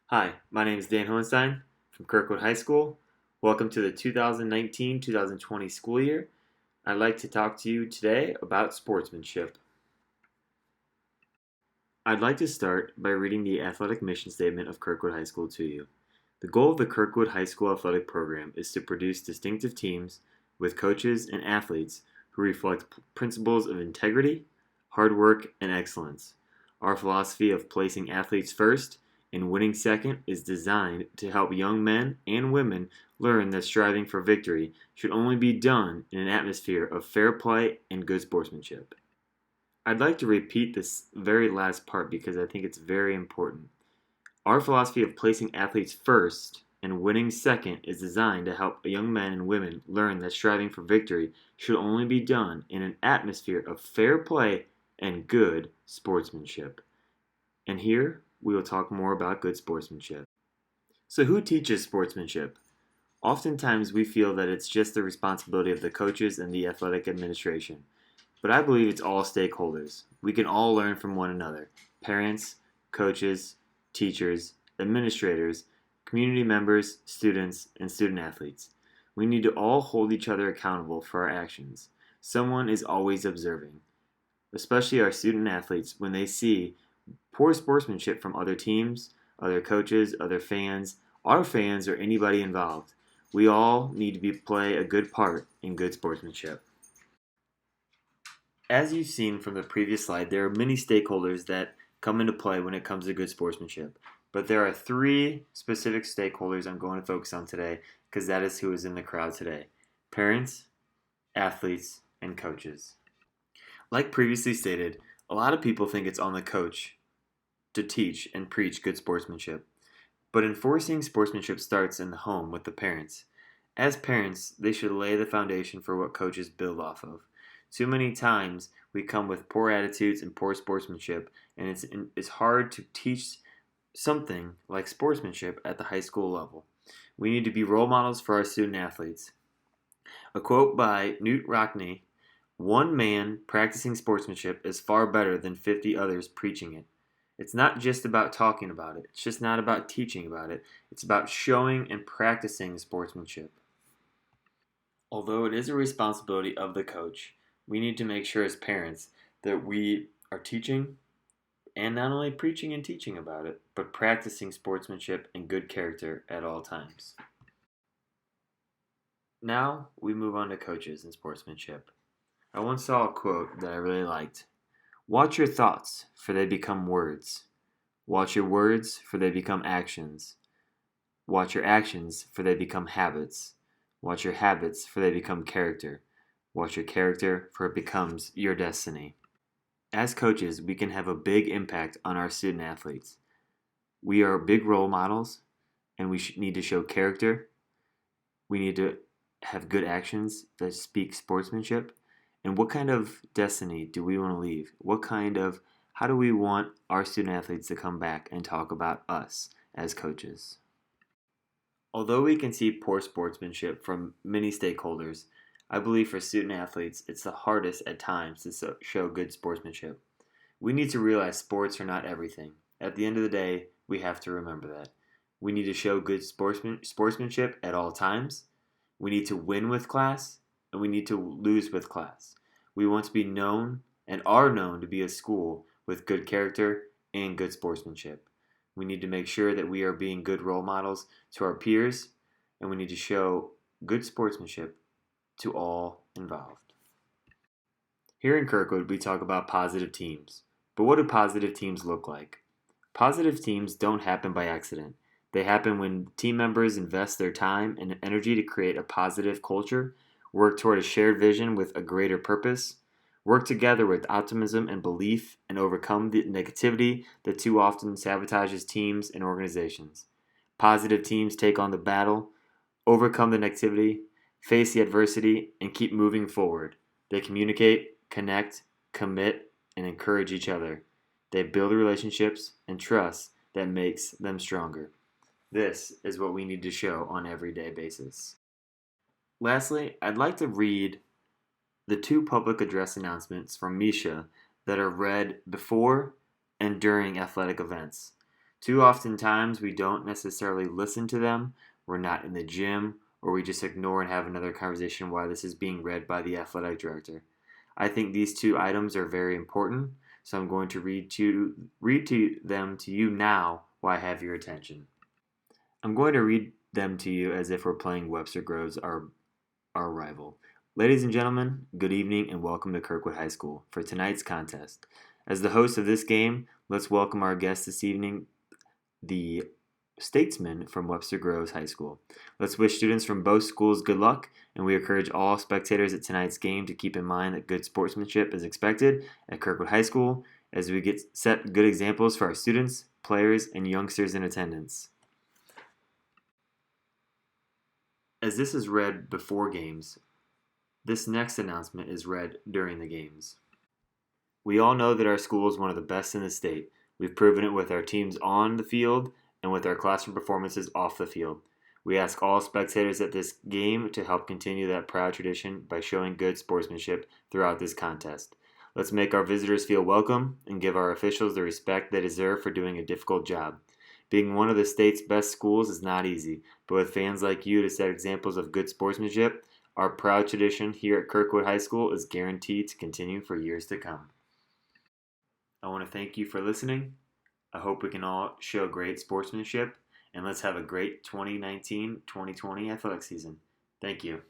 Hi, my name is Dan Hohenstein from Kirkwood High School. Welcome to the 2019-2020 school year. I'd like to talk to you today about sportsmanship. I'd like to start by reading the athletic mission statement of Kirkwood High School to you. The goal of the Kirkwood High School athletic program is to produce distinctive teams with coaches and athletes who reflect principles of integrity, hard work, and excellence. Our philosophy of placing athletes first and winning second is designed to help young men and women learn that striving for victory should only be done in an atmosphere of fair play and good sportsmanship. I'd like to repeat this very last part because I think it's very important. Our philosophy of placing athletes first and winning second is designed to help young men and women learn that striving for victory should only be done in an atmosphere of fair play and good sportsmanship. And here we will talk more about good sportsmanship. So, who teaches sportsmanship? Oftentimes we feel that it's just the responsibility of the coaches and the athletic administration. But I believe it's all stakeholders. We can all learn from one another: parents, coaches, teachers, administrators, community members, students, and student athletes. We need to all hold each other accountable for our actions. Someone is always observing, especially our student athletes when they see poor sportsmanship from other teams, other coaches, other fans, our fans, or anybody involved. We all need to play a good part in good sportsmanship. As you've seen from the previous slide, there are many stakeholders that come into play when it comes to good sportsmanship. But there are three specific stakeholders I'm going to focus on today because that is who is in the crowd today: parents, athletes, and coaches. Like previously stated, a lot of people think it's on the coach to teach and preach good sportsmanship. But enforcing sportsmanship starts in the home with the parents. As parents, they should lay the foundation for what coaches build off of. Too many times we come with poor attitudes and poor sportsmanship, and it's hard to teach something like sportsmanship at the high school level. We need to be role models for our student athletes. A quote by Knute Rockne: "One man practicing sportsmanship is far better than 50 others preaching it." It's not just about talking about it. It's just not about teaching about it. It's about showing and practicing sportsmanship. Although it is a responsibility of the coach, we need to make sure as parents that we are teaching and not only preaching and teaching about it, but practicing sportsmanship and good character at all times. Now we move on to coaches and sportsmanship. I once saw a quote that I really liked: "Watch your thoughts, for they become words. Watch your words, for they become actions. Watch your actions, for they become habits. Watch your habits, for they become character. Watch your character, for it becomes your destiny." As coaches, we can have a big impact on our student athletes. We are big role models, and we need to show character. We need to have good actions that speak sportsmanship. And what kind of destiny do we want to leave? How do we want our student athletes to come back and talk about us as coaches? Although we can see poor sportsmanship from many stakeholders, I believe for student athletes it's the hardest at times to show good sportsmanship. We need to realize sports are not everything. At the end of the day, we have to remember that. We need to show good sportsmanship at all times. We need to win with class, and we need to lose with class. We want to be known and are known to be a school with good character and good sportsmanship. We need to make sure that we are being good role models to our peers, and we need to show good sportsmanship to all involved. Here in Kirkwood, we talk about positive teams. But what do positive teams look like? Positive teams don't happen by accident. They happen when team members invest their time and energy to create a positive culture, work toward a shared vision with a greater purpose, work together with optimism and belief, and overcome the negativity that too often sabotages teams and organizations. Positive teams take on the battle, overcome the negativity, face the adversity, and keep moving forward. They communicate, connect, commit, and encourage each other. They build relationships and trust that makes them stronger. This is what we need to show on an everyday basis. Lastly, I'd like to read the two public address announcements from Misha that are read before and during athletic events. Too often times we don't necessarily listen to them, we're not in the gym, or we just ignore and have another conversation while this is being read by the athletic director. I think these two items are very important, so I'm going to read them to you now while I have your attention. I'm going to read them to you as if we're playing Webster Groves, our rival. Ladies and gentlemen, good evening and welcome to Kirkwood High School for tonight's contest. As the host of this game, let's welcome our guest this evening, the statesman from Webster Groves High School. Let's wish students from both schools good luck, and we encourage all spectators at tonight's game to keep in mind that good sportsmanship is expected at Kirkwood High School as we set good examples for our students, players, and youngsters in attendance. As this is read before games, this next announcement is read during the games. We all know that our school is one of the best in the state. We've proven it with our teams on the field and with our classroom performances off the field. We ask all spectators at this game to help continue that proud tradition by showing good sportsmanship throughout this contest. Let's make our visitors feel welcome and give our officials the respect they deserve for doing a difficult job. Being one of the state's best schools is not easy, but with fans like you to set examples of good sportsmanship, our proud tradition here at Kirkwood High School is guaranteed to continue for years to come. I want to thank you for listening. I hope we can all show great sportsmanship, and let's have a great 2019-2020 athletic season. Thank you.